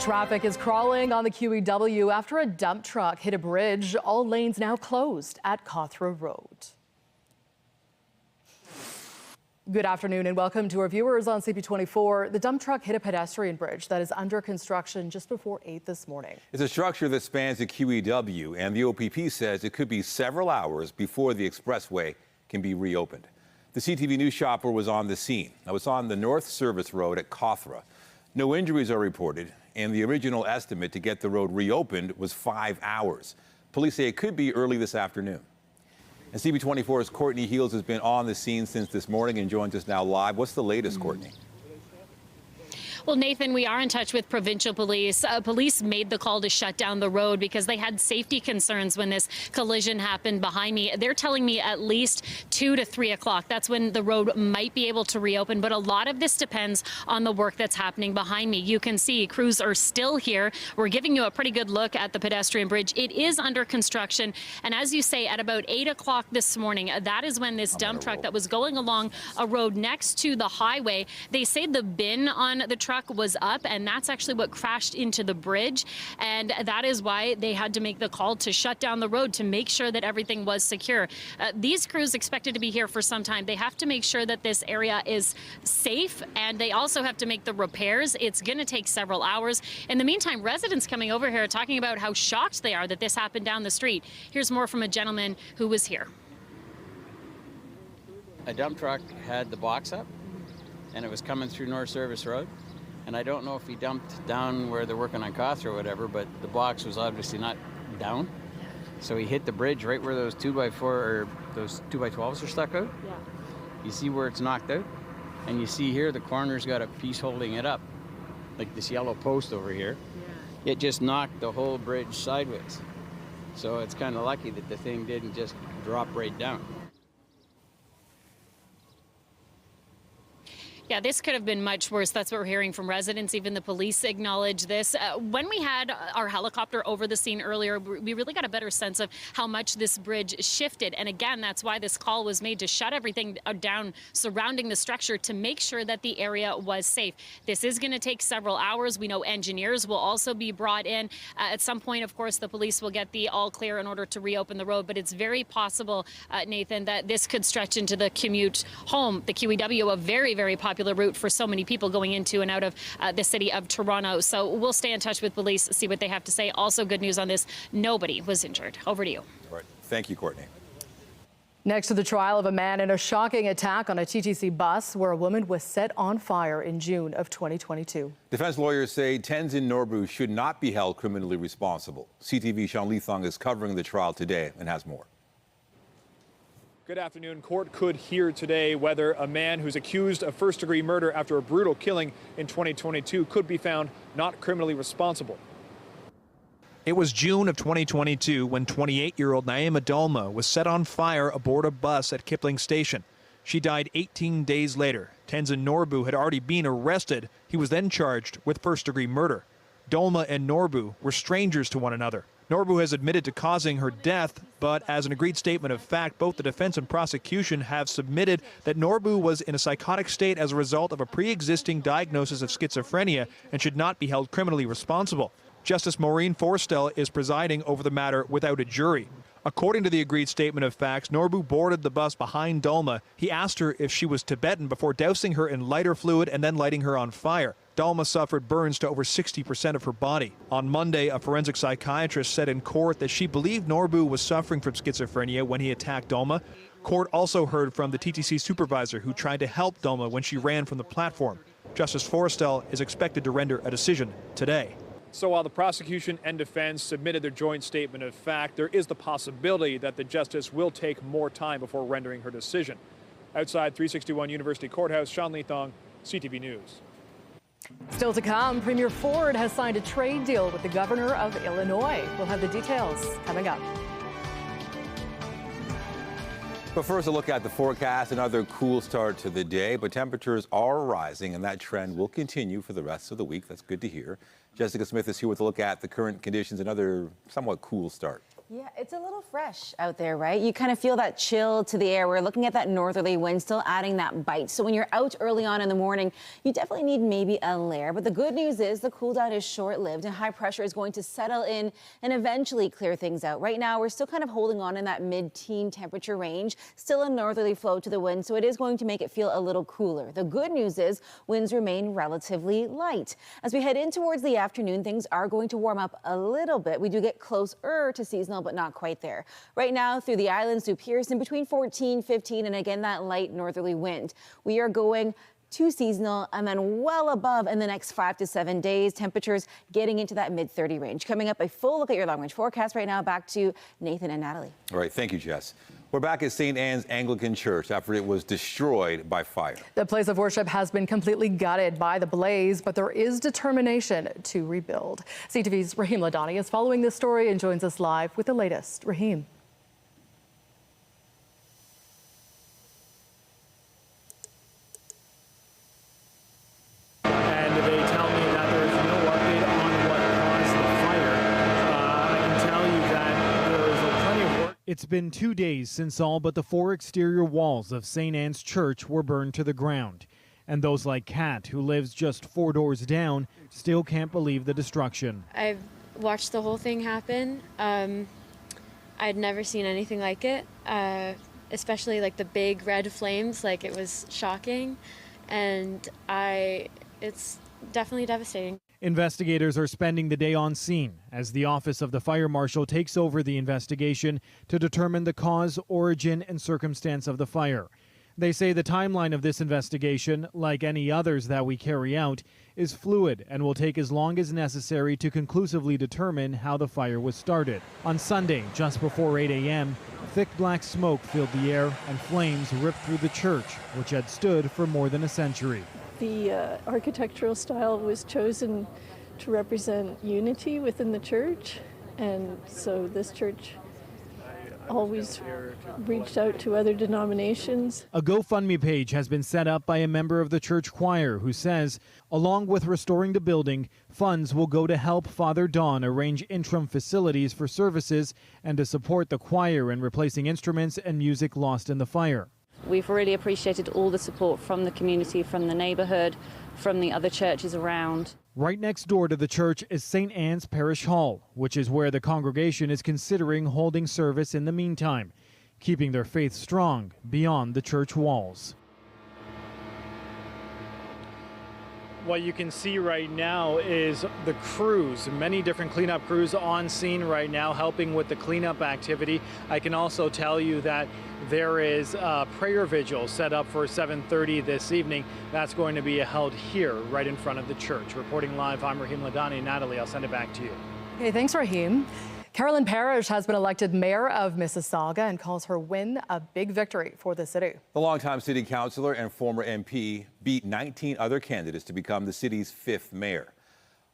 Traffic is crawling on the QEW after a dump truck hit a bridge. All lanes now closed at Cawthra Road. Good afternoon and welcome to our viewers on CP24. The dump truck hit a pedestrian bridge that is under construction just before 8 this morning. It's a structure that spans the QEW, and the OPP says it could be several hours before the expressway can be reopened. The CTV News chopper was on the scene. Now it's on the North Service Road at Cawthra. No injuries are reported, and the original estimate to get the road reopened was 5 hours. Police say it could be early this afternoon. And CP24's Courtney Heels has been on the scene since this morning and joins us now live. What's the latest, Courtney? Well, Nathan, we are in touch with provincial police. Police made the call to shut down the road because they had safety concerns when this collision happened behind me. They're telling me at least 2 to 3 o'clock. That's when the road might be able to reopen. But a lot of this depends on the work that's happening behind me. You can see crews are still here. We're giving you a pretty good look at the pedestrian bridge. It is under construction. And as you say, at about 8 o'clock this morning, that is when this dump truck that was going along a road next to the highway, they say the bin on the truck was up, and that's actually what crashed into the bridge, and that is why they had to make the call to shut down the road to make sure that everything was secure. These crews expected to be here for some time. They have to make sure that this area is safe, and they also have to make the repairs. It's going to take several hours. In the meantime, residents coming over here are talking about how shocked they are that this happened down the street. Here's more from a gentleman who was here. A dump truck had the box up, and it was coming through North Service Road. And I don't know if he dumped down where they're working on Cawthra or whatever, but the box was obviously not down. So he hit the bridge right where those 2x4 or those 2x12s are stuck out. Yeah. You see where it's knocked out? And you see here the corner's got a piece holding it up, like this yellow post over here. Yeah. It just knocked the whole bridge sideways. So it's kind of lucky that the thing didn't just drop right down. Yeah, this could have been much worse. That's what we're hearing from residents. Even the police acknowledge this. When we had our helicopter over the scene earlier, we really got a better sense of how much this bridge shifted. And again, that's why this call was made to shut everything down surrounding the structure to make sure that the area was safe. This is going to take several hours. We know engineers will also be brought in. At some point, of course, the police will get the all clear in order to reopen the road. But it's very possible, Nathan, that this could stretch into the commute home. The QEW, a very, very popular route for so many people going into and out of the city of Toronto. So we'll stay in touch with police, see what they have to say. Also good news on this, nobody was injured. Over to you. All right. Thank you, Courtney. Next to the trial of a man in a shocking attack on a TTC bus where a woman was set on fire in June of 2022. Defense lawyers say Tenzin Norbu should not be held criminally responsible. CTV Sean Leithong is covering the trial today and has more. Good afternoon. Court could hear today whether a man who's accused of first-degree murder after a brutal killing in 2022 could be found not criminally responsible. It was June of 2022 when 28-year-old Naima Dolma was set on fire aboard a bus at Kipling Station. She died 18 days later. Tenzin Norbu had already been arrested. He was then charged with first-degree murder. Dolma and Norbu were strangers to one another. Norbu has admitted to causing her death, but as an agreed statement of fact, both the defense and prosecution have submitted that Norbu was in a psychotic state as a result of a pre-existing diagnosis of schizophrenia and should not be held criminally responsible. Justice Maureen Forstell is presiding over the matter without a jury. According to the agreed statement of facts, Norbu boarded the bus behind Dolma. He asked her if she was Tibetan before dousing her in lighter fluid and then lighting her on fire. Dolma suffered burns to over 60% of her body. On Monday, a forensic psychiatrist said in court that she believed Norbu was suffering from schizophrenia when he attacked Dolma. Court also heard from the TTC supervisor who tried to help Dolma when she ran from the platform. Justice Forstell is expected to render a decision today. So while the prosecution and defense submitted their joint statement of fact, there is the possibility that the justice will take more time before rendering her decision. Outside 361 University Courthouse, Sean Leithong, CTV News. Still to come, Premier Ford has signed a trade deal with the governor of Illinois. We'll have the details coming up. But first, a look at the forecast. Another cool start to the day, but temperatures are rising, and that trend will continue for the rest of the week. That's good to hear. Jessica Smith is here with a look at the current conditions. Another somewhat cool start. Yeah, it's a little fresh out there, right? You kind of feel that chill to the air. We're looking at that northerly wind still adding that bite. So when you're out early on in the morning, you definitely need maybe a layer. But the good news is the cool down is short-lived and high pressure is going to settle in and eventually clear things out. Right now, we're still kind of holding on in that mid-teen temperature range, still a northerly flow to the wind, so it is going to make it feel a little cooler. The good news is winds remain relatively light. As we head in towards the afternoon, things are going to warm up a little bit. We do get closer to seasonal, but not quite there. Right now, through the islands, through Pearson, between 14, 15, and again, that light northerly wind. We are going to seasonal and then well above in the next 5 to 7 days. Temperatures getting into that mid-30 range. Coming up, a full look at your long-range forecast right now. Back to Nathan and Natalie. All right, thank you, Jess. We're back at St. Anne's Anglican Church after it was destroyed by fire. The place of worship has been completely gutted by the blaze, but there is determination to rebuild. CTV's Raheem Ladani is following this story and joins us live with the latest. Raheem. It's been 2 days since all but the 4 exterior walls of St. Anne's Church were burned to the ground. And those like Kat, who lives just 4 doors down, still can't believe the destruction. I've watched the whole thing happen. I'd never seen anything like it, especially like the big red flames. Like, it was shocking, and it's definitely devastating. Investigators are spending the day on scene as the Office of the Fire Marshal takes over the investigation to determine the cause, origin, and circumstance of the fire. They say the timeline of this investigation, like any others that we carry out, is fluid and will take as long as necessary to conclusively determine how the fire was started. On Sunday, just before 8 a.m., thick black smoke filled the air and flames ripped through the church, which had stood for more than a century. The architectural style was chosen to represent unity within the church, and so this church always reached out to other denominations. A GoFundMe page has been set up by a member of the church choir who says, along with restoring the building, funds will go to help Father Don arrange interim facilities for services and to support the choir in replacing instruments and music lost in the fire. We've really appreciated all the support from the community, from the neighborhood, from the other churches around. Right next door to the church is St. Anne's Parish Hall, which is where the congregation is considering holding service in the meantime, keeping their faith strong beyond the church walls. What you can see right now is the crews, many different cleanup crews on scene right now helping with the cleanup activity. I can also tell you that there is a prayer vigil set up for 7:30 this evening. That's going to be held here right in front of the church. Reporting live, I'm Raheem Ladani. Natalie, I'll send it back to you. Okay, thanks, Raheem. Carolyn Parrish has been elected mayor of Mississauga and calls her win a big victory for the city. The longtime city councilor and former MP beat 19 other candidates to become the city's 5th mayor.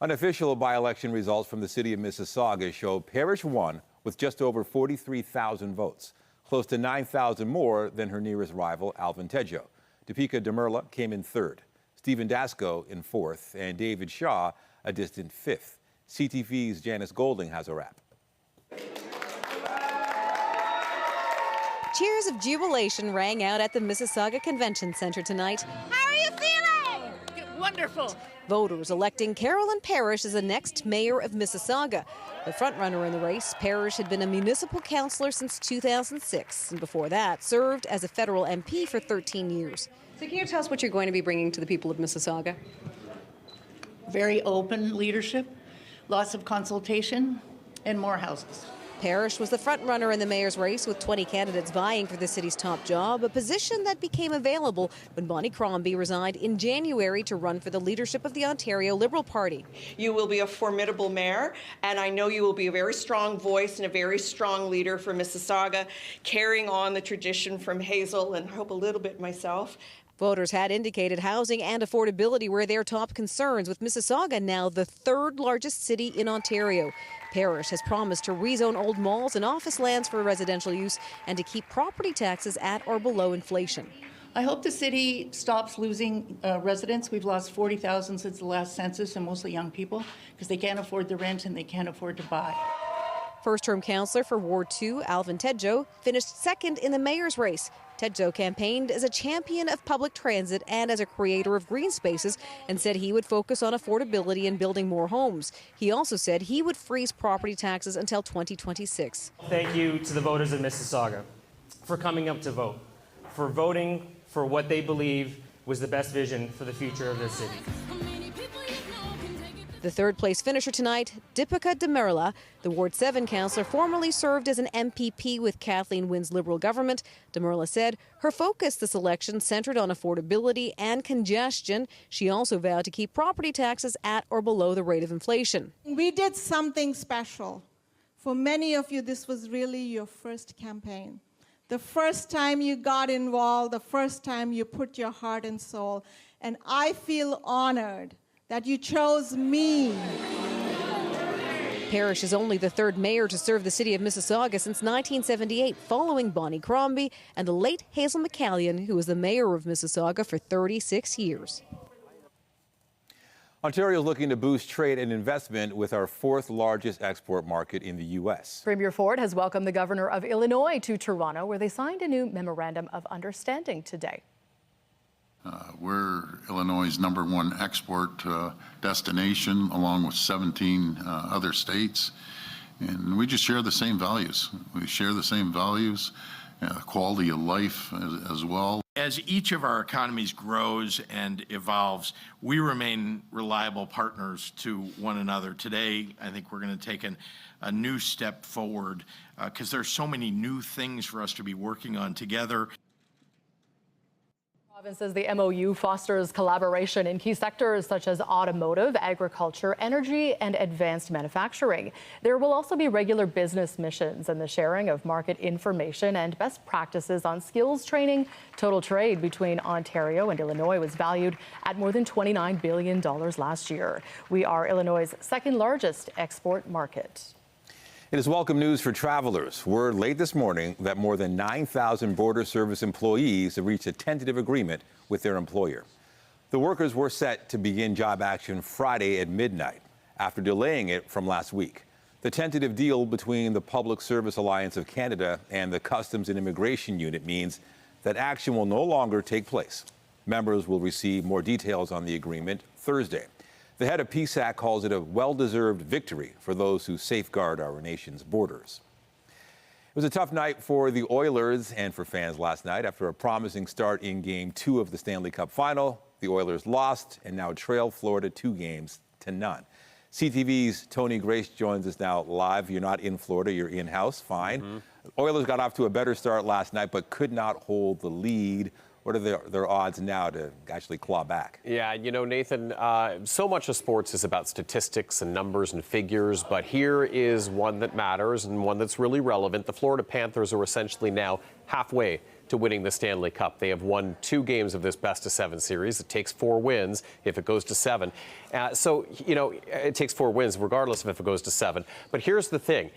Unofficial by-election results from the city of Mississauga show Parrish won with just over 43,000 votes, close to 9,000 more than her nearest rival, Alvin Tejo. Topeka Demerla came in 3rd, Stephen Dasco in 4th, and David Shaw a distant 5th. CTV's Janice Golding has a wrap. Cheers of jubilation rang out at the Mississauga Convention Center tonight. How are you feeling? Wonderful. Voters electing Carolyn Parrish as the next mayor of Mississauga. The frontrunner in the race, Parrish had been a municipal councillor since 2006, and before that served as a federal MP for 13 years. So can you tell us what you're going to be bringing to the people of Mississauga? Very open leadership, lots of consultation, and more houses. Parrish was the front-runner in the mayor's race with 20 candidates vying for the city's top job, a position that became available when Bonnie Crombie resigned in January to run for the leadership of the Ontario Liberal Party. You will be a formidable mayor, and I know you will be a very strong voice and a very strong leader for Mississauga, carrying on the tradition from Hazel and I hope a little bit myself. Voters had indicated housing and affordability were their top concerns, with Mississauga now the 3rd largest city in Ontario. Parrish has promised to rezone old malls and office lands for residential use and to keep property taxes at or below inflation. I hope the city stops losing residents. We've lost 40,000 since the last census, and mostly young people, because they can't afford the rent and they can't afford to buy. First-term councillor for Ward 2, Alvin Tedjo, finished second in the mayor's race. Tedjo campaigned as a champion of public transit and as a creator of green spaces and said he would focus on affordability and building more homes. He also said he would freeze property taxes until 2026. Thank you to the voters of Mississauga for coming up to vote, for voting for what they believe was the best vision for the future of this city. The third-place finisher tonight, Deepika Demirla, the Ward 7 councillor, formerly served as an MPP with Kathleen Wynne's Liberal government. Demirla said her focus this election centred on affordability and congestion. She also vowed to keep property taxes at or below the rate of inflation. We did something special. For many of you, this was really your first campaign. The first time you got involved, the first time you put your heart and soul. And I feel honored that you chose me. Parrish is only the third mayor to serve the city of Mississauga since 1978, following Bonnie Crombie and the late Hazel McCallion, who was the mayor of Mississauga for 36 years. Ontario is looking to boost trade and investment with our fourth largest export market in the U.S. Premier Ford has welcomed the governor of Illinois to Toronto, where they signed a new memorandum of understanding today. We're Illinois' #1 export destination, along with 17 other states. And we just share the same values. We share the same values, quality of life as well. As each of our economies grows and evolves, we remain reliable partners to one another. Today, I think we're going to take a new step forward because there's so many new things for us to be working on together. The province says the MOU fosters collaboration in key sectors such as automotive, agriculture, energy, and advanced manufacturing. There will also be regular business missions and the sharing of market information and best practices on skills training. Total trade between Ontario and Illinois was valued at more than $29 billion last year. We are Illinois' second largest export market. It is welcome news for travelers. Word late this morning that more than 9,000 Border Service employees have reached a tentative agreement with their employer. The workers were set to begin job action Friday at midnight after delaying it from last week. The tentative deal between the Public Service Alliance of Canada and the Customs and Immigration Unit means that action will no longer take place. Members will receive more details on the agreement Thursday. The head of PSAC calls it a well-deserved victory for those who safeguard our nation's borders. It was a tough night for the Oilers and for fans last night. After a promising start in Game 2 of the Stanley Cup Final, the Oilers lost and now trail Florida 2-0. CTV's Tony Grace joins us now live. You're not in Florida, you're in-house, fine. Oilers got off to a better start last night, but could not hold the lead. What are their odds now to actually claw back? Yeah, you know, Nathan, so much of sports is about statistics and numbers and figures, but here is one that matters and one that's really relevant. The Florida Panthers are essentially now halfway to winning the Stanley Cup. They have won 2 games of this best-of-7 series. It takes 4 wins if it goes to 7. So, you know, it takes 4 wins regardless of if it goes to 7. But here's the thing.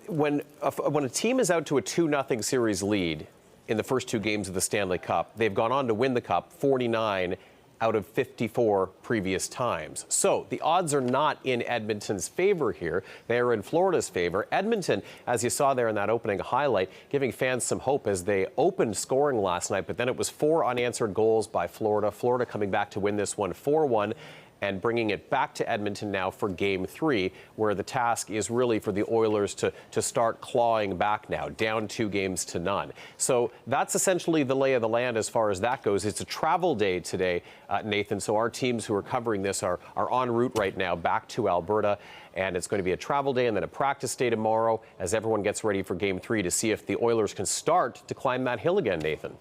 When a team is out to a 2-0 series lead in the first 2 games of the Stanley Cup, they've gone on to win the Cup 49 out of 54 previous times. So the odds are not in Edmonton's favor here. They are in Florida's favor. Edmonton, as you saw there in that opening highlight, giving fans some hope as they opened scoring last night, but then it was 4 unanswered goals by Florida. Florida coming back to win this one 4-1. And bringing it back to Edmonton now for Game 3, where the task is really for the Oilers to start clawing back now, down 2-0. So that's essentially the lay of the land as far as that goes. It's a travel day today, Nathan, so our teams who are covering this are en route right now back to Alberta, and it's going to be a travel day and then a practice day tomorrow as everyone gets ready for Game 3 to see if the Oilers can start to climb that hill again, Nathan.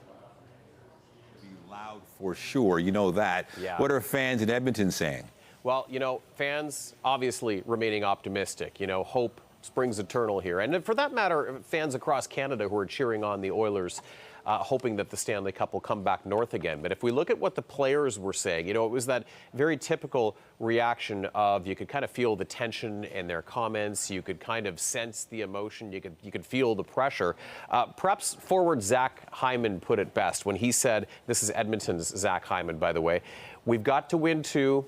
For sure, you know that. Yeah. What are fans in Edmonton saying? Well, you know, fans obviously remaining optimistic. You know, hope springs eternal here. And for that matter, fans across Canada who are cheering on the Oilers, hoping that the Stanley Cup will come back north again. But if we look at what the players were saying, you know, it was that very typical reaction of you could kind of feel the tension in their comments. You could kind of sense the emotion. You could feel the pressure. Perhaps forward Zach Hyman put it best when he said, this is Edmonton's Zach Hyman, by the way, we've got to win 2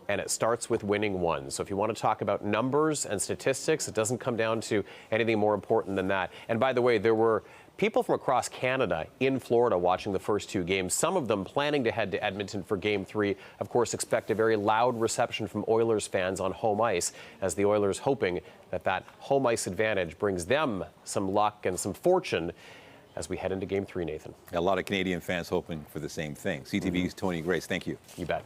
and it starts with winning one. So if you want to talk about numbers and statistics, it doesn't come down to anything more important than that. And by the way, there were people from across Canada in Florida watching the first two games, some of them planning to head to Edmonton for Game 3. Of course, expect a very loud reception from Oilers fans on home ice, as the Oilers hoping that that home ice advantage brings them some luck and some fortune as we head into Game 3, Nathan. A lot of Canadian fans hoping for the same thing. CTV's Tony Grace, thank you. You bet.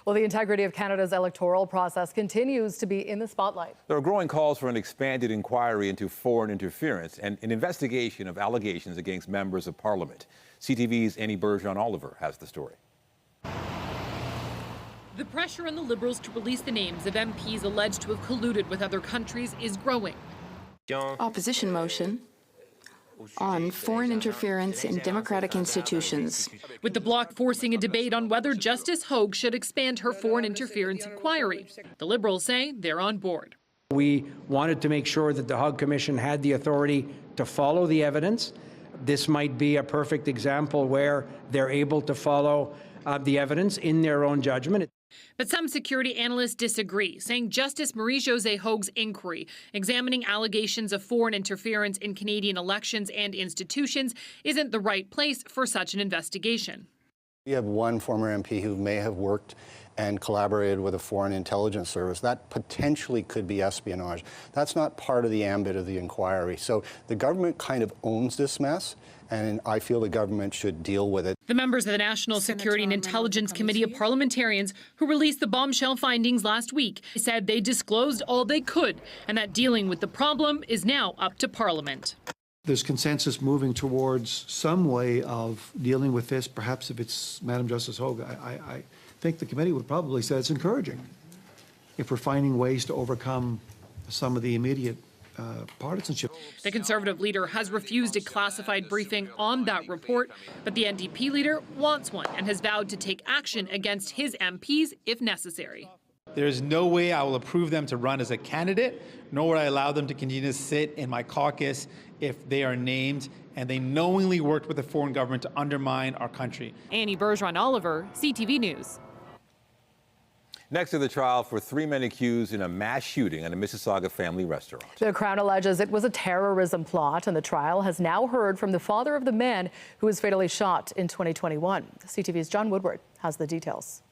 Well, the integrity of Canada's electoral process continues to be in the spotlight. There are growing calls for an expanded inquiry into foreign interference and an investigation of allegations against members of Parliament. CTV's Annie Bergeron-Oliver has the story. The pressure on the Liberals to release the names of MPs alleged to have colluded with other countries is growing. Opposition motion on foreign interference in democratic institutions. With the bloc forcing a debate on whether Justice Hogue should expand her foreign interference inquiry. The Liberals say they're on board. We wanted to make sure that the Hogue Commission had the authority to follow the evidence. This might be a perfect example where they're able to follow the evidence in their own judgment. But some security analysts disagree, saying Justice Marie-Josée Hogue's inquiry, examining allegations of foreign interference in Canadian elections and institutions, isn't the right place for such an investigation. We have one former MP who may have worked and collaborated with a foreign intelligence service. That potentially could be espionage. That's not part of the ambit of the inquiry. So the government kind of owns this mess, and I feel the government should deal with it. The members of the National Security and Intelligence Committee of Parliamentarians who released the bombshell findings last week said they disclosed all they could and that dealing with the problem is now up to Parliament. There's consensus moving towards some way of dealing with this. Perhaps if it's Madam Justice Hogue, I think the committee would probably say it's encouraging if we're finding ways to overcome some of the immediate partisanship. The Conservative leader has refused a classified briefing on that report, but the NDP leader wants one and has vowed to take action against his MPs if necessary. There's no way I will approve them to run as a candidate, nor would I allow them to continue to sit in my caucus if they are named and they knowingly worked with a foreign government to undermine our country. Annie Bergeron-Oliver, CTV News. Next to the trial for 3 men accused in a mass shooting at a Mississauga family restaurant. The Crown alleges it was a terrorism plot, and the trial has now heard from the father of the man who was fatally shot in 2021. CTV's John Woodward has the details.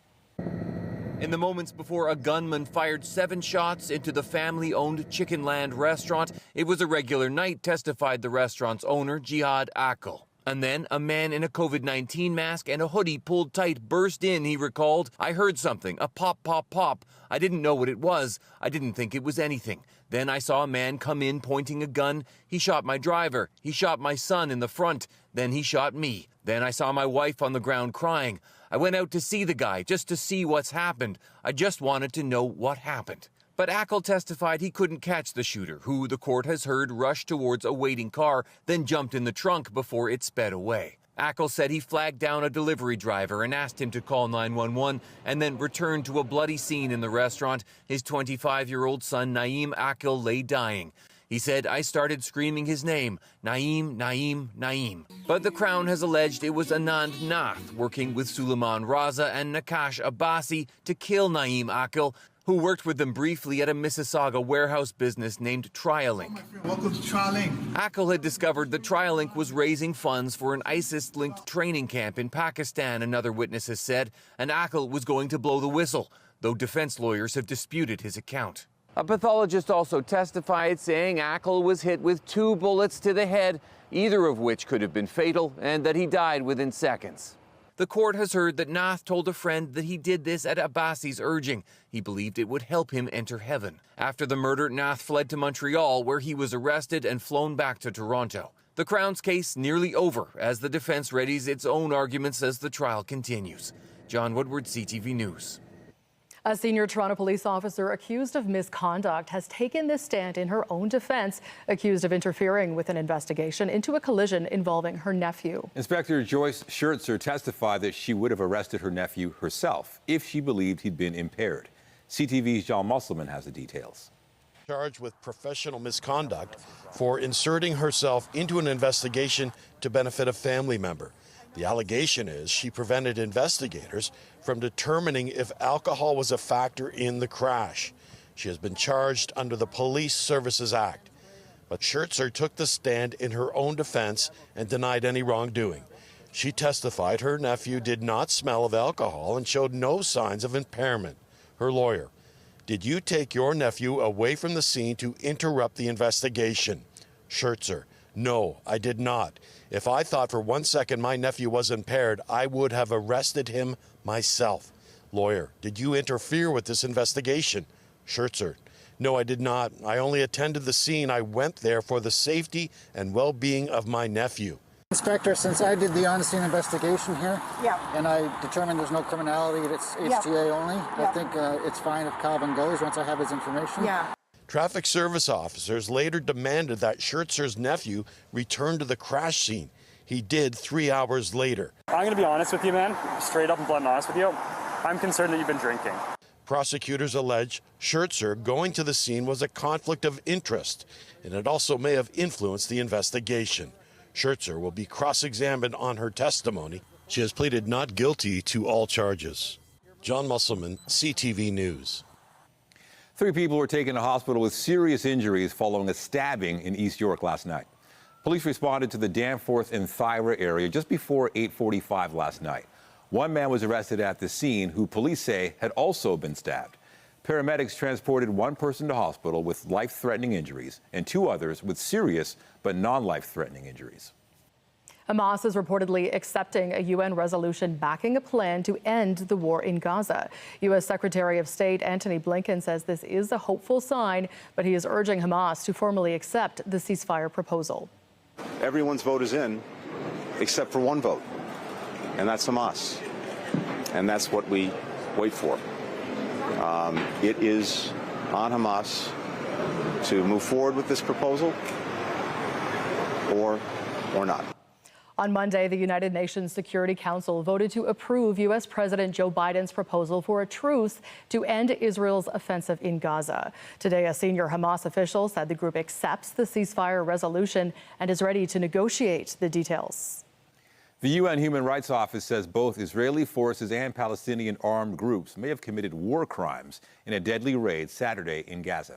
In the moments before a gunman fired 7 shots into the family-owned Chickenland restaurant, it was a regular night, testified the restaurant's owner, Jihad Akil. And then a man in a COVID-19 mask and a hoodie pulled tight burst in, he recalled. I heard something, a pop, pop, pop. I didn't know what it was. I didn't think it was anything. Then I saw a man come in pointing a gun. He shot my driver. He shot my son in the front. Then he shot me. Then I saw my wife on the ground crying. I went out to see the guy, just to see what's happened. I just wanted to know what happened. But Akil testified he couldn't catch the shooter, who the court has heard rushed towards a waiting car, then jumped in the trunk before it sped away. Akil said he flagged down a delivery driver and asked him to call 911 and then returned to a bloody scene in the restaurant. His 25-year-old son, Naeem Akil, lay dying. He said, I started screaming his name, Naeem, Naeem, Naeem. But the Crown has alleged it was Anand Nath working with Suleiman Raza and Nakash Abbasi to kill Naeem Akil, who worked with them briefly at a Mississauga warehouse business named TrialLink. Welcome to TrialLink. Akil had discovered that TrialLink was raising funds for an ISIS-linked training camp in Pakistan, another witness has said, and Akil was going to blow the whistle, though defense lawyers have disputed his account. A pathologist also testified, saying Akil was hit with 2 bullets to the head, either of which could have been fatal, and that he died within seconds. The court has heard that Nath told a friend that he did this at Abbasi's urging. He believed it would help him enter heaven. After the murder, Nath fled to Montreal, where he was arrested and flown back to Toronto. The Crown's case nearly over as the defense readies its own arguments as the trial continues. John Woodward, CTV News. A senior Toronto police officer accused of misconduct has taken this stand in her own defense, accused of interfering with an investigation into a collision involving her nephew. Inspector Joyce Schertzer testified that she would have arrested her nephew herself if she believed he'd been impaired. CTV's John Musselman has the details. Charged with professional misconduct for inserting herself into an investigation to benefit a family member. The allegation is she prevented investigators from determining if alcohol was a factor in the crash. She has been charged under the Police Services Act. But Schertzer took the stand in her own defense and denied any wrongdoing. She testified her nephew did not smell of alcohol and showed no signs of impairment. Her lawyer: did you take your nephew away from the scene to interrupt the investigation? Schertzer: no, I did not. If I thought for 1 second my nephew was impaired, I would have arrested him myself. Lawyer: did you interfere with this investigation? Schertzer: no, I did not. I only attended the scene. I went there for the safety and well-being of my nephew. Inspector, since I did the on-scene investigation here, and I determined there's no criminality, it's HTA only, I think it's fine if Calvin goes once I have his information. Traffic service officers later demanded that Schertzer's nephew return to the crash scene. He did 3 hours later. I'm going to be honest with you, man. Straight up and blunt and honest with you. I'm concerned that you've been drinking. Prosecutors allege Schertzer going to the scene was a conflict of interest, and it also may have influenced the investigation. Schertzer will be cross-examined on her testimony. She has pleaded not guilty to all charges. John Musselman, CTV News. 3 people were taken to hospital with serious injuries following a stabbing in East York last night. Police responded to the Danforth and Thyra area just before 8:45 last night. One man was arrested at the scene who police say had also been stabbed. Paramedics transported one person to hospital with life-threatening injuries and 2 others with serious but non-life-threatening injuries. Hamas is reportedly accepting a UN resolution backing a plan to end the war in Gaza. U.S. Secretary of State Antony Blinken says this is a hopeful sign, but he is urging Hamas to formally accept the ceasefire proposal. Everyone's vote is in, except for one vote, and that's Hamas. And that's what we wait for. It is on Hamas to move forward with this proposal or not. On Monday, the United Nations Security Council voted to approve U.S. President Joe Biden's proposal for a truce to end Israel's offensive in Gaza. Today, a senior Hamas official said the group accepts the ceasefire resolution and is ready to negotiate the details. The UN Human Rights Office says both Israeli forces and Palestinian armed groups may have committed war crimes in a deadly raid Saturday in Gaza.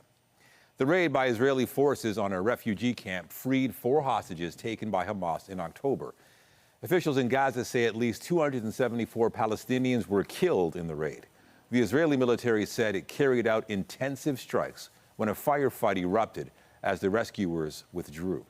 The raid by Israeli forces on a refugee camp freed 4 hostages taken by Hamas in October. Officials in Gaza say at least 274 Palestinians were killed in the raid. The Israeli military said it carried out intensive strikes when a firefight erupted as the rescuers withdrew.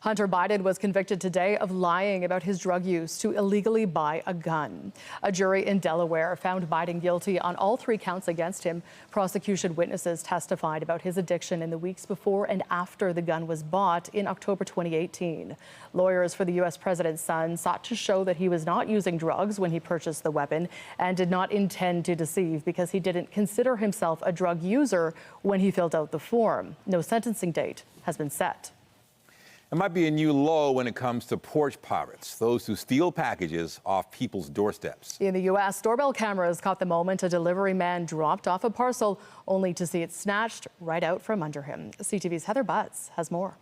Hunter Biden was convicted today of lying about his drug use to illegally buy a gun. A jury in Delaware found Biden guilty on all 3 counts against him. Prosecution witnesses testified about his addiction in the weeks before and after the gun was bought in October 2018. Lawyers for the U.S. president's son sought to show that he was not using drugs when he purchased the weapon and did not intend to deceive because he didn't consider himself a drug user when he filled out the form. No sentencing date has been set. It might be a new low when it comes to porch pirates, those who steal packages off people's doorsteps. In the U.S., doorbell cameras caught the moment a delivery man dropped off a parcel only to see it snatched right out from under him. CTV's Heather Butts has more.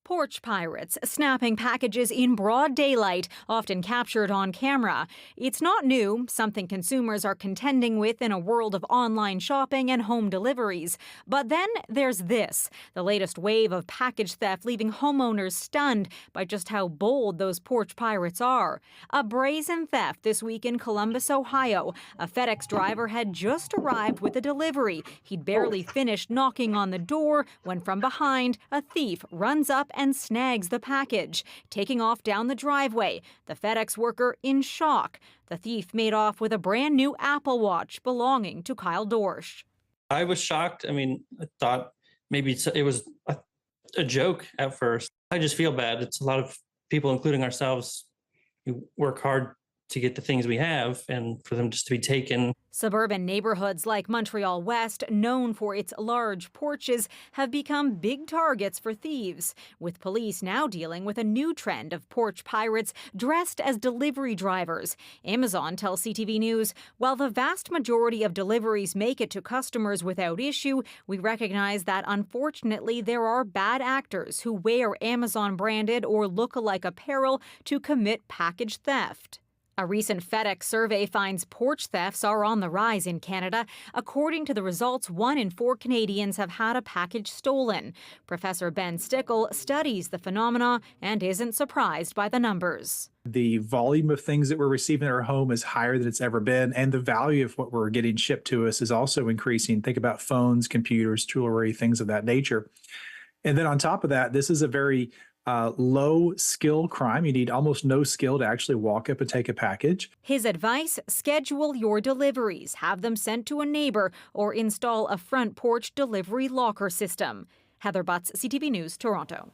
Porch pirates snapping packages in broad daylight, often captured on camera. It's not new, something consumers are contending with in a world of online shopping and home deliveries. But then there's this, the latest wave of package theft leaving homeowners stunned by just how bold those porch pirates are. A brazen theft this week in Columbus, Ohio. A FedEx driver had just arrived with a delivery. He'd barely finished knocking on the door when from behind, a thief runs up and snags the package, taking off down the driveway. The FedEx worker in shock. The thief made off with a brand new Apple Watch belonging to Kyle Dorsch. I was shocked. I mean, I thought maybe it was a joke at first. I just feel bad. It's a lot of people, including ourselves, who work hard to get the things we have and for them just to be taken. Suburban neighborhoods like Montreal West, known for its large porches, have become big targets for thieves, with police now dealing with a new trend of porch pirates dressed as delivery drivers. Amazon tells CTV News, while the vast majority of deliveries make it to customers without issue, we recognize that unfortunately there are bad actors who wear Amazon-branded or look-alike apparel to commit package theft. A recent FedEx survey finds porch thefts are on the rise in Canada. According to the results, 1 in 4 Canadians have had a package stolen. Professor Ben Stickle studies the phenomena and isn't surprised by the numbers. The volume of things that we're receiving in our home is higher than it's ever been, and the value of what we're getting shipped to us is also increasing. Think about phones, computers, jewelry, things of that nature. And then on top of that, this is a very low skill crime. You need almost no skill to actually walk up and take a package. His advice, schedule your deliveries, have them sent to a neighbor, or install a front porch delivery locker system. Heather Butts, CTV News, Toronto.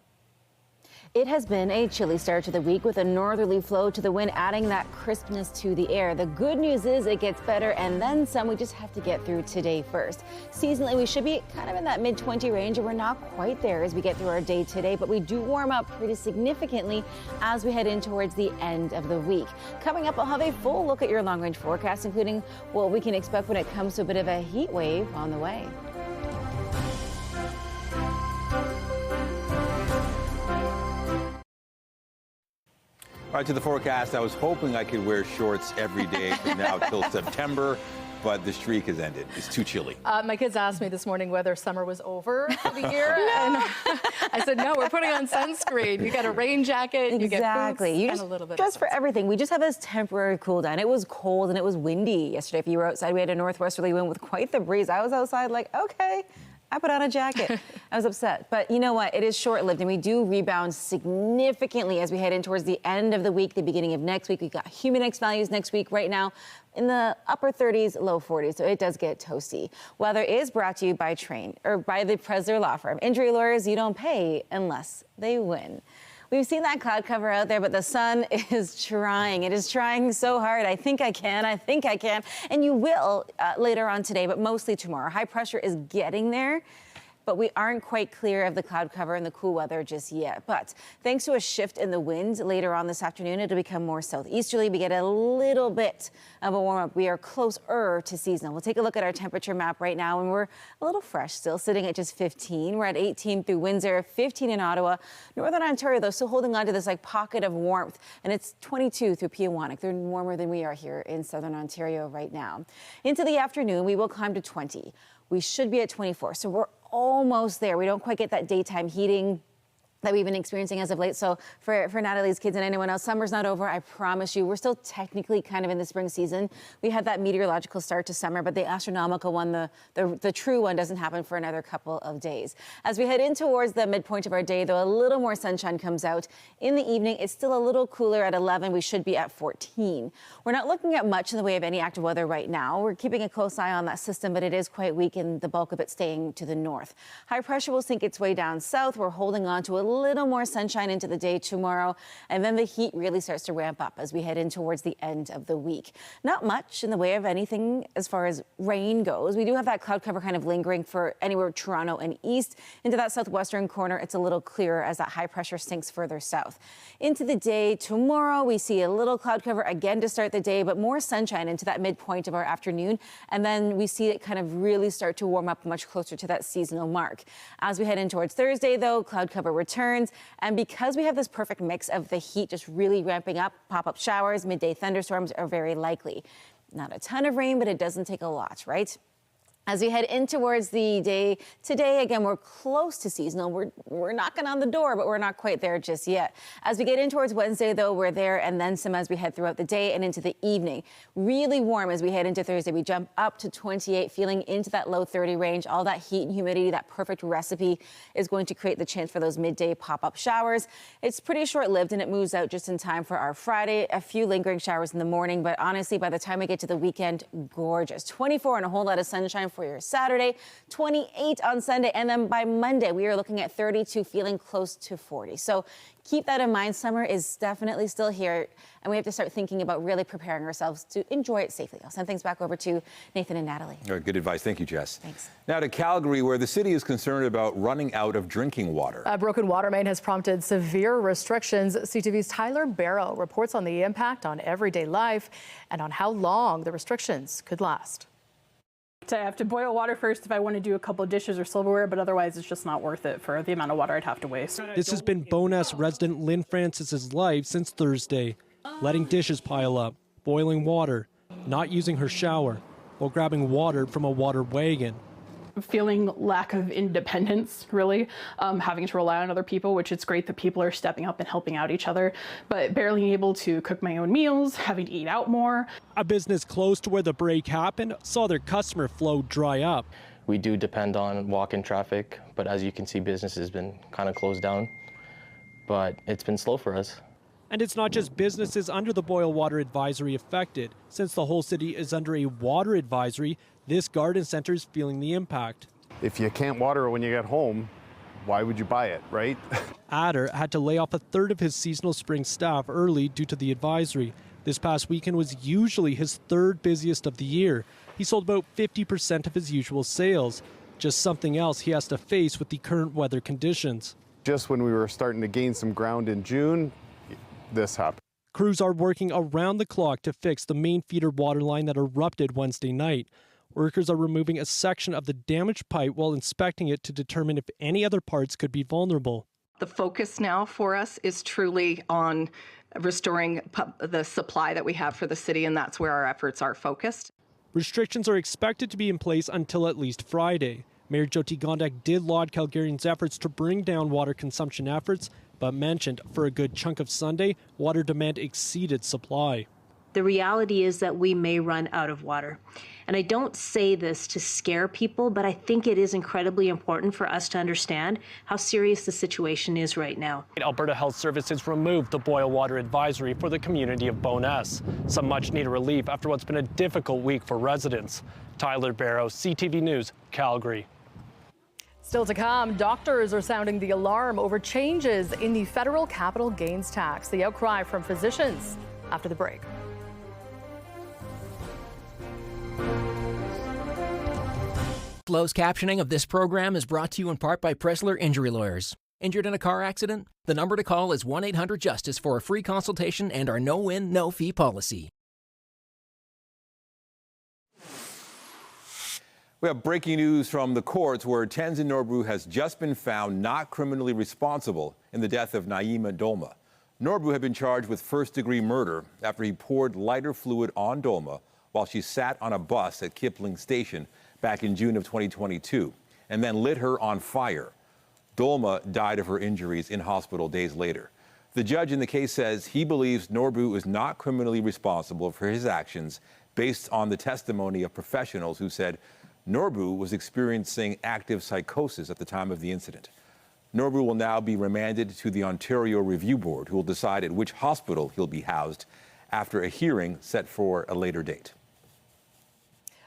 It has been a chilly start to the week with a northerly flow to the wind adding that crispness to the air. The good news is it gets better and then some. We just have to get through today first. Seasonally, we should be kind of in that mid-20 range, and we're not quite there as we get through our day today, but we do warm up pretty significantly as we head in towards the end of the week. Coming up, I'll have a full look at your long-range forecast, including what we can expect when it comes to a bit of a heat wave on the way. All right, to the forecast. I was hoping I could wear shorts every day from now till September, but the streak has ended. It's too chilly. My kids asked me this morning whether summer was over for the year, and I said, no, we're putting on sunscreen. You get a rain jacket, you get boots, You and a little bit dress for everything. We just have this temporary cool down. It was cold and it was windy yesterday. If you were outside, we had a northwesterly wind with quite the breeze. I was outside like, okay. I put on a jacket. I was upset. But you know what? It is short-lived, and we do rebound significantly as we head in towards the end of the week, the beginning of next week. We've got Humidex values next week right now in the upper 30s, low 40s, so it does get toasty. Weather is brought to you by by the Presler Law Firm. Injury lawyers, you don't pay unless they win. We've seen that cloud cover out there, but the sun is trying. It is trying so hard. I think I can. And you will later on today, but mostly tomorrow. High pressure is getting there, but we aren't quite clear of the cloud cover and the cool weather just yet. But thanks to a shift in the wind later on this afternoon, it'll become more southeasterly. We get a little bit of a warm up. We are closer to seasonal. We'll take a look at our temperature map right now, and we're a little fresh still, sitting at just 15. We're at 18 through Windsor, 15 in Ottawa. Northern Ontario, though, still holding on to this pocket of warmth, and it's 22 through Peawanuck. They're warmer than we are here in Southern Ontario right now. Into the afternoon, we will climb to 20. We should be at 24, so we're almost there. We don't quite get that daytime heating that we've been experiencing as of late. So for Natalie's kids and anyone else, summer's not over, I promise you. We're still technically kind of in the spring season. We had that meteorological start to summer, but the astronomical one, the true one, doesn't happen for another couple of days. As we head in towards the midpoint of our day, though, a little more sunshine comes out. In the evening, it's still a little cooler at 11. We should be at 14. We're not looking at much in the way of any active weather right now. We're keeping a close eye on that system, but it is quite weak, and the bulk of it staying to the north. High pressure will sink its way down south. We're holding on to a little more sunshine into the day tomorrow, and then the heat really starts to ramp up as we head in towards the end of the week. Not much in the way of anything as far as rain goes. We do have that cloud cover kind of lingering for anywhere Toronto and east. Into that southwestern corner, it's a little clearer as that high pressure sinks further south. Into the day tomorrow, we see a little cloud cover again to start the day, but more sunshine into that midpoint of our afternoon, and then we see it kind of really start to warm up much closer to that seasonal mark. As we head in towards Thursday, though, cloud cover returns. And because we have this perfect mix of the heat just really ramping up, pop-up showers, midday thunderstorms are very likely. Not a ton of rain, but it doesn't take a lot, right? As we head in towards the day today, again, we're close to seasonal. We're knocking on the door, but we're not quite there just yet. As we get in towards Wednesday, though, we're there and then some as we head throughout the day and into the evening. Really warm as we head into Thursday. We jump up to 28, feeling into that low 30 range. All that heat and humidity, that perfect recipe is going to create the chance for those midday pop-up showers. It's pretty short-lived and it moves out just in time for our Friday. A few lingering showers in the morning, but honestly, by the time we get to the weekend, gorgeous. 24 and a whole lot of sunshine for your Saturday, 28 on Sunday, and then by Monday, we are looking at 32, feeling close to 40. So keep that in mind. Summer is definitely still here, and we have to start thinking about really preparing ourselves to enjoy it safely. I'll send things back over to Nathan and Natalie. All right, good advice. Thank you, Jess. Thanks. Now to Calgary, where the city is concerned about running out of drinking water. A broken water main has prompted severe restrictions. CTV's Tyler Barrow reports on the impact on everyday life and on how long the restrictions could last. I have to boil water first if I want to do a couple of dishes or silverware, but otherwise it's just not worth it for the amount of water I'd have to waste. This has been Bowness resident Lynn Francis's life since Thursday. Letting dishes pile up, boiling water, not using her shower, while grabbing water from a water wagon. Feeling lack of independence, really, having to rely on other people, which it's great that people are stepping up and helping out each other, but barely able to cook my own meals, having to eat out more. A business close to where the break happened saw their customer flow dry up. We do depend on walk-in traffic, but as you can see, business has been kind of closed down, but it's been slow for us. And it's not just businesses under the boil water advisory affected. Since the whole city is under a water advisory, this garden center is feeling the impact. If you can't water it when you get home, why would you buy it, right? Adder had to lay off a third of his seasonal spring staff early due to the advisory. This past weekend was usually his third busiest of the year. He sold about 50% of his usual sales. Just something else he has to face with the current weather conditions. Just when we were starting to gain some ground in June, this happened. Crews are working around the clock to fix the main feeder water line that erupted Wednesday night. Workers are removing a section of the damaged pipe while inspecting it to determine if any other parts could be vulnerable. The focus now for us is truly on restoring the supply that we have for the city, and that's where our efforts are focused. Restrictions are expected to be in place until at least Friday. Mayor Jyoti Gondek did laud Calgarians' efforts to bring down water consumption efforts, but mentioned for a good chunk of Sunday, water demand exceeded supply. The reality is that we may run out of water. And I don't say this to scare people, but I think it is incredibly important for us to understand how serious the situation is right now. Alberta Health Services removed the boil water advisory for the community of Bowness. Some much-needed relief after what's been a difficult week for residents. Tyler Barrow, CTV News, Calgary. Still to come, doctors are sounding the alarm over changes in the federal capital gains tax. The outcry from physicians after the break. Closed captioning of this program is brought to you in part by Pressler Injury Lawyers. Injured in a car accident? The number to call is 1-800-JUSTICE for a free consultation and our no-win, no-fee policy. We have breaking news from the courts where Tenzin Norbu has just been found not criminally responsible in the death of Naima Dolma. Norbu had been charged with first-degree murder after he poured lighter fluid on Dolma while she sat on a bus at Kipling Station back in June of 2022 and then lit her on fire. Dolma died of her injuries in hospital days later. The judge in the case says he believes Norbu is not criminally responsible for his actions based on the testimony of professionals who said Norbu was experiencing active psychosis at the time of the incident. Norbu will now be remanded to the Ontario Review Board, who will decide at which hospital he'll be housed after a hearing set for a later date.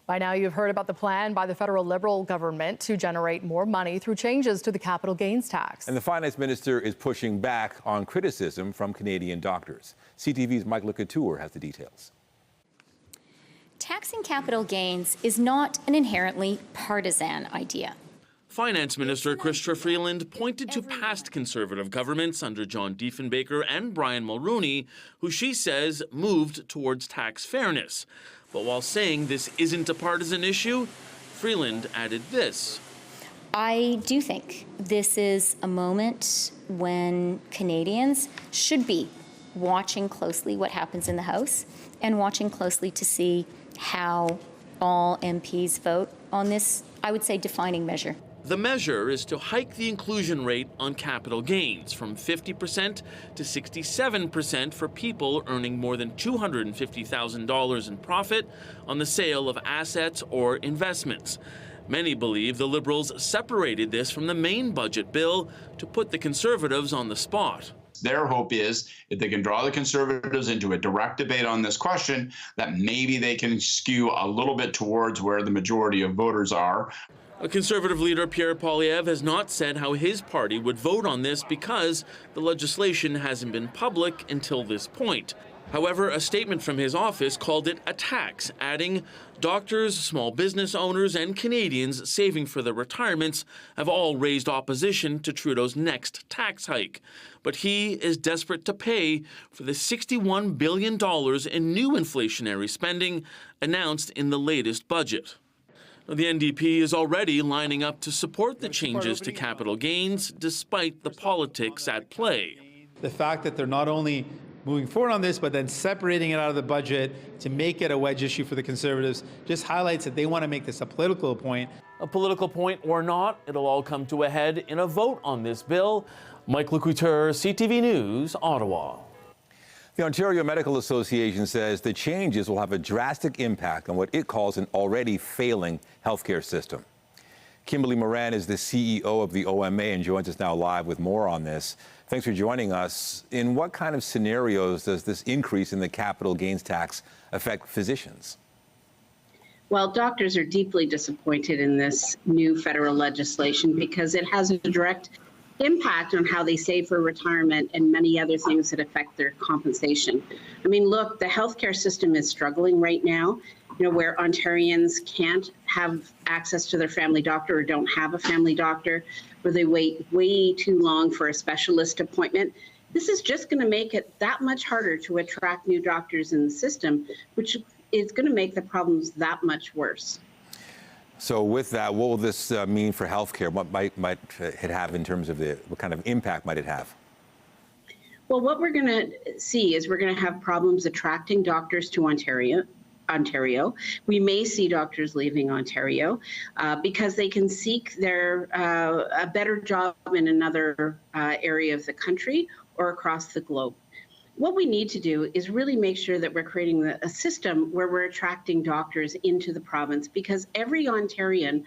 By now, you've heard about the plan by the federal Liberal government to generate more money through changes to the capital gains tax. And the finance minister is pushing back on criticism from Canadian doctors. CTV's Mike LeCouture has the details. Taxing capital gains is not an inherently partisan idea. Finance Minister Chrystia Freeland pointed to past Conservative governments under John Diefenbaker and Brian Mulroney, who she says moved towards tax fairness. But while saying this isn't a partisan issue, Freeland added this. I do think this is a moment when Canadians should be watching closely what happens in the House and watching closely to see how all MPs vote on this, I would say, defining measure. The measure is to hike the inclusion rate on capital gains from 50% to 67% for people earning more than $250,000 in profit on the sale of assets or investments. Many believe the Liberals separated this from the main budget bill to put the Conservatives on the spot. Their hope is if they can draw the Conservatives into a direct debate on this question, that maybe they can skew a little bit towards where the majority of voters are. A Conservative leader, Pierre Poilievre, has not said how his party would vote on this because the legislation hasn't been public until this point. However, a statement from his office called it a tax, adding, doctors, small business owners, and Canadians saving for their retirements have all raised opposition to Trudeau's next tax hike. But he is desperate to pay for the $61 billion in new inflationary spending announced in the latest budget. The NDP is already lining up to support the changes to capital gains, despite the politics at play. The fact that they're not only moving forward on this, but then separating it out of the budget to make it a wedge issue for the Conservatives just highlights that they want to make this a political point. A political point or not, it'll all come to a head in a vote on this bill. Mike Lecouteur, CTV News, Ottawa. The Ontario Medical Association says the changes will have a drastic impact on what it calls an already failing healthcare system. Kimberly Moran is the CEO of the OMA and joins us now live with more on this. Thanks for joining us. In what kind of scenarios does this increase in the capital gains tax affect physicians? Well, doctors are deeply disappointed in this new federal legislation because it has a direct impact on how they save for retirement and many other things that affect their compensation. I mean, look, the healthcare system is struggling right now, where Ontarians can't have access to their family doctor or don't have a family doctor, where they wait way too long for a specialist appointment. This is just going to make it that much harder to attract new doctors in the system, which is going to make the problems that much worse. So with that, what will this mean for healthcare? What might it have in terms of what kind of impact might it have? Well, what we're going to see is we're going to have problems attracting doctors to Ontario. We may see doctors leaving Ontario because they can seek a better job in another area of the country or across the globe. What we need to do is really make sure that we're creating a system where we're attracting doctors into the province, because every Ontarian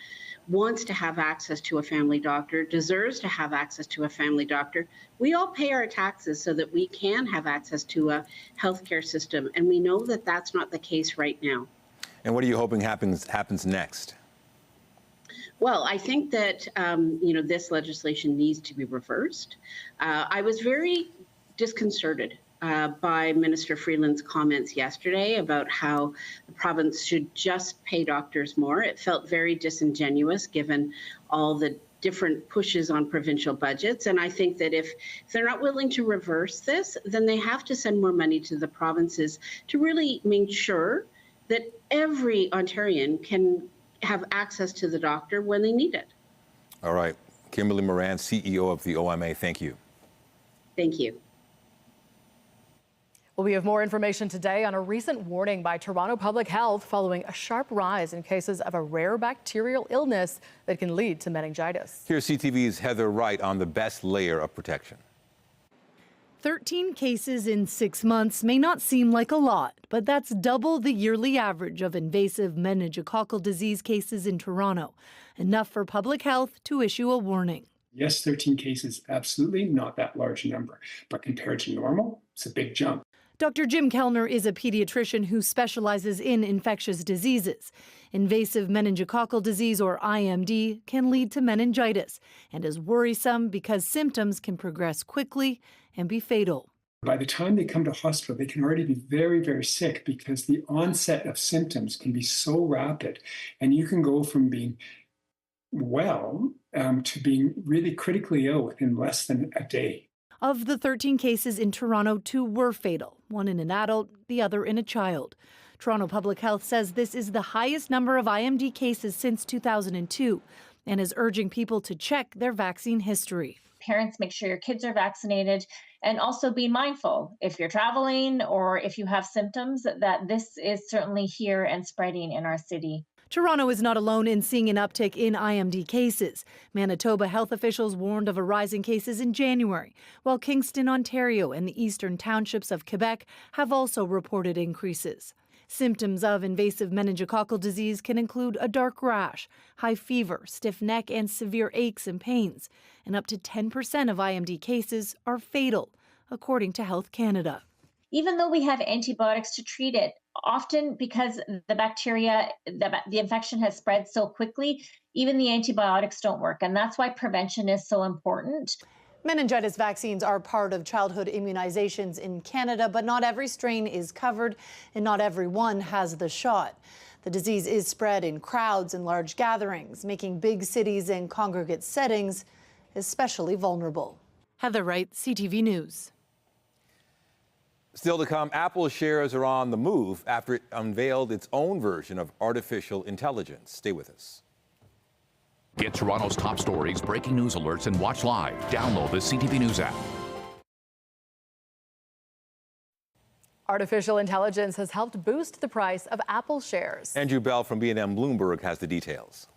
wants to have access to a family doctor, deserves to have access to a family doctor. We all pay our taxes so that we can have access to a healthcare system, and we know that that's not the case right now. And what are you hoping happens next? Well, I think that this legislation needs to be reversed. I was very disconcerted by Minister Freeland's comments yesterday about how the province should just pay doctors more. It felt very disingenuous given all the different pushes on provincial budgets. And I think that if they're not willing to reverse this, then they have to send more money to the provinces to really make sure that every Ontarian can have access to the doctor when they need it. All right. Kimberly Moran, CEO of the OMA, thank you. Thank you. Well, we have more information today on a recent warning by Toronto Public Health following a sharp rise in cases of a rare bacterial illness that can lead to meningitis. Here's CTV's Heather Wright on the best layer of protection. 13 cases in 6 months may not seem like a lot, but that's double the yearly average of invasive meningococcal disease cases in Toronto, enough for public health to issue a warning. Yes, 13 cases, absolutely not that large a number, but compared to normal, it's a big jump. Dr. Jim Kellner is a pediatrician who specializes in infectious diseases. Invasive meningococcal disease, or IMD, can lead to meningitis and is worrisome because symptoms can progress quickly and be fatal. By the time they come to hospital, they can already be very, very sick because the onset of symptoms can be so rapid, and you can go from being well to being really critically ill within less than a day. Of the 13 cases in Toronto, 2 were fatal, one in an adult, the other in a child. Toronto Public Health says this is the highest number of IMD cases since 2002 and is urging people to check their vaccine history. Parents, make sure your kids are vaccinated, and also be mindful if you're traveling or if you have symptoms that this is certainly here and spreading in our city. Toronto is not alone in seeing an uptick in IMD cases. Manitoba health officials warned of a rise in cases in January, while Kingston, Ontario, and the eastern townships of Quebec have also reported increases. Symptoms of invasive meningococcal disease can include a dark rash, high fever, stiff neck, and severe aches and pains. And up to 10% of IMD cases are fatal, according to Health Canada. Even though we have antibiotics to treat it, often because the bacteria, the infection has spread so quickly, even the antibiotics don't work. And that's why prevention is so important. Meningitis vaccines are part of childhood immunizations in Canada, but not every strain is covered and not everyone has the shot. The disease is spread in crowds and large gatherings, making big cities and congregate settings especially vulnerable. Heather Wright, CTV News. Still to come, Apple shares are on the move after it unveiled its own version of artificial intelligence. Stay with us. Get Toronto's top stories, breaking news alerts, and watch live. Download the CTV News app. Artificial intelligence has helped boost the price of Apple shares. Andrew Bell from B&M Bloomberg has the details.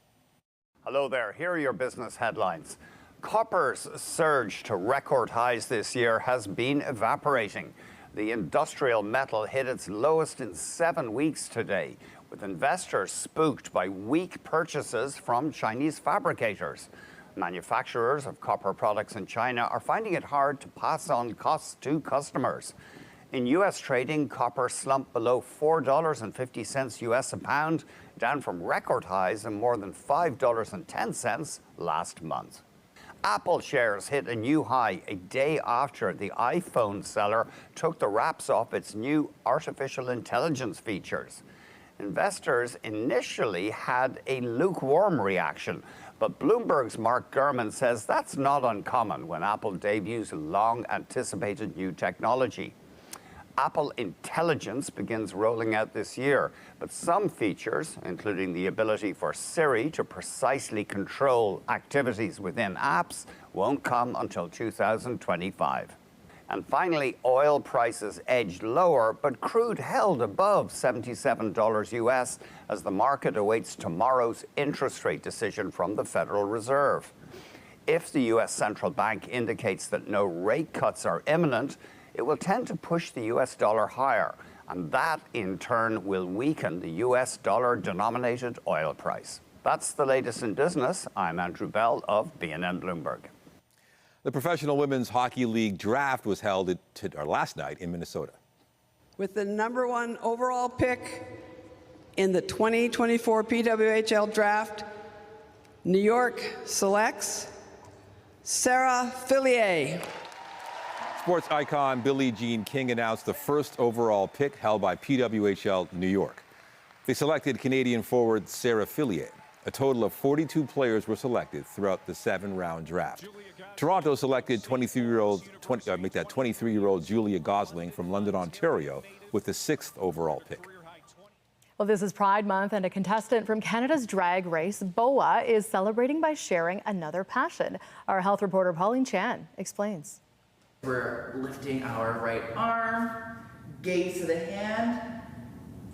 Hello there. Here are your business headlines. Copper's surge to record highs this year has been evaporating. The industrial metal hit its lowest in 7 weeks today, with investors spooked by weak purchases from Chinese fabricators. Manufacturers of copper products in China are finding it hard to pass on costs to customers. In U.S. trading, copper slumped below $4.50 US a pound, down from record highs of more than $5.10 last month. Apple shares hit a new high a day after the iPhone seller took the wraps off its new artificial intelligence features. Investors initially had a lukewarm reaction, but Bloomberg's Mark Gurman says that's not uncommon when Apple debuts long-anticipated new technology. Apple Intelligence begins rolling out this year, but some features, including the ability for Siri to precisely control activities within apps, won't come until 2025. And finally, oil prices edged lower, but crude held above $77 US as the market awaits tomorrow's interest rate decision from the Federal Reserve. If the U.S. Central Bank indicates that no rate cuts are imminent, it will tend to push the U.S. dollar higher, and that in turn will weaken the U.S. dollar-denominated oil price. That's the latest in business. I'm Andrew Bell of B&M Bloomberg. The Professional Women's Hockey League draft was held last night in Minnesota. With the #1 overall pick in the 2024 PWHL draft, New York selects Sarah Fillier. Sports icon Billie Jean King announced the first overall pick held by PWHL New York. They selected Canadian forward Sarah Fillier. A total of 42 players were selected throughout the 7-round draft. Toronto selected 23-year-old Julia Gosling from London, Ontario, with the 6th overall pick. Well, this is Pride Month, and a contestant from Canada's drag race, BOA, is celebrating by sharing another passion. Our health reporter Pauline Chan explains. We're lifting our right arm, gaze to the hand,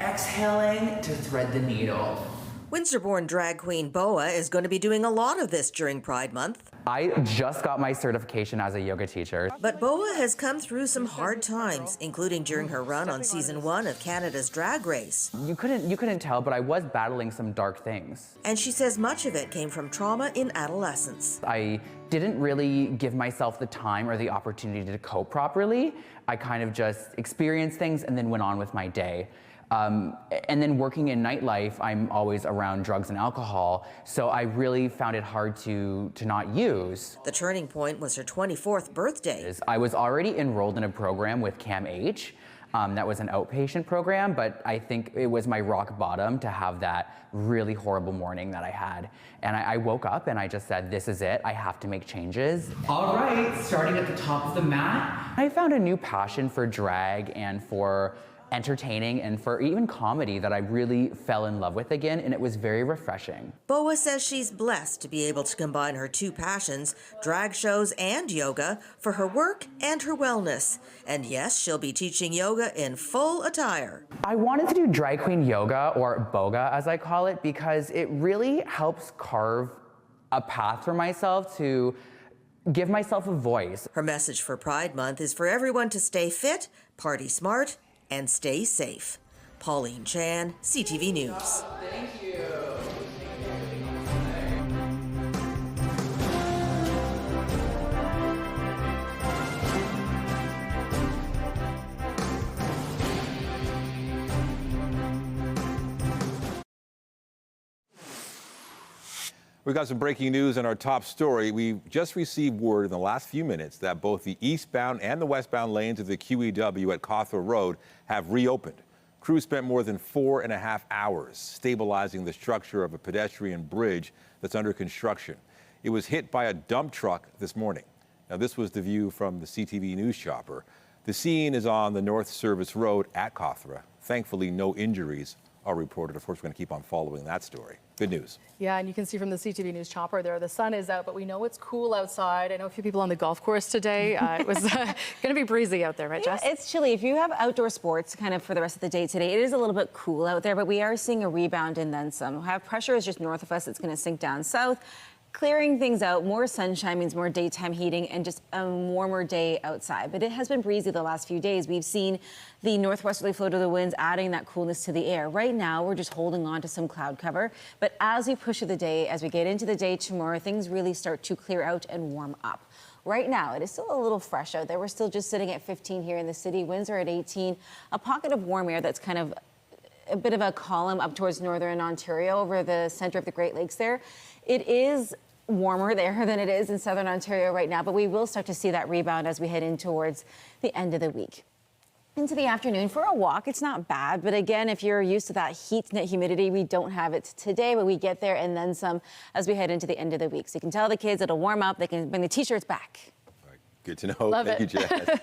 exhaling to thread the needle. Windsor-born drag queen Boa is going to be doing a lot of this during Pride Month. I just got my certification as a yoga teacher. But Boa has come through some hard times, including during her run on season 1 of Canada's Drag Race. You couldn't tell, but I was battling some dark things. And she says much of it came from trauma in adolescence. I didn't really give myself the time or the opportunity to cope properly. I kind of just experienced things and then went on with my day. And then working in nightlife, I'm always around drugs and alcohol, so I really found it hard to not use. The turning point was her 24th birthday. I was already enrolled in a program with CAMH. That was an outpatient program, but I think it was my rock bottom to have that really horrible morning that I had. And I woke up and I just said, this is it, I have to make changes. All right, starting at the top of the mat. I found a new passion for drag and for entertaining and for even comedy that I really fell in love with again, and it was very refreshing. Boa says she's blessed to be able to combine her two passions, drag shows and yoga, for her work and her wellness. And yes, she'll be teaching yoga in full attire. I wanted to do drag queen yoga, or boga as I call it, because it really helps carve a path for myself to give myself a voice. Her message for Pride Month is for everyone to stay fit, party smart, and stay safe. Pauline Chan, CTV News. Thank you. We've got some breaking news in our top story. We just received word in the last few minutes that both the eastbound and the westbound lanes of the QEW at Cawthra Road have reopened. Crews spent more than 4.5 hours stabilizing the structure of a pedestrian bridge that's under construction. It was hit by a dump truck this morning. Now, this was the view from the CTV News chopper. The scene is on the North Service Road at Cawthra. Thankfully, no injuries are reported. Of course, we're going to keep on following that story. Good news. Yeah, and you can see from the CTV News chopper there, the sun is out, but we know it's cool outside. I know a few people on the golf course today. It was going to be breezy out there, right, Jess? Yeah, it's chilly. If you have outdoor sports kind of for the rest of the day today, it is a little bit cool out there, but we are seeing a rebound and then some. We'll have pressure is just north of us. It's going to sink down south. Clearing things out, more sunshine means more daytime heating and just a warmer day outside. But it has been breezy the last few days. We've seen the northwesterly flow to the winds adding that coolness to the air. Right now, we're just holding on to some cloud cover. But as we push through the day, as we get into the day tomorrow, things really start to clear out and warm up. Right now, it is still a little fresh out there. We're still just sitting at 15 here in the city. Winds are at 18. A pocket of warm air that's kind of a bit of a column up towards northern Ontario over the center of the Great Lakes there. It is warmer there than it is in southern Ontario right now, but we will start to see that rebound as we head in towards the end of the week. Into the afternoon for a walk, it's not bad, but again, if you're used to that heat and that humidity, we don't have it today, but we get there and then some as we head into the end of the week. So you can tell the kids it'll warm up, they can bring the t-shirts back. Good to know. Love Thank it. you, Jess.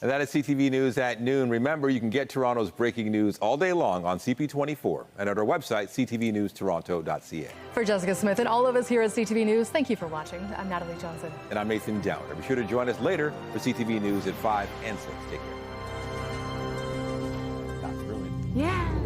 And that is CTV News at noon. Remember, you can get Toronto's breaking news all day long on CP24 and at our website, ctvnewstoronto.ca. For Jessica Smith and all of us here at CTV News, thank you for watching. I'm Natalie Johnson. And I'm Nathan Downer. Be sure to join us later for CTV News at 5 and 6. Take care. Not thrilling. Yeah.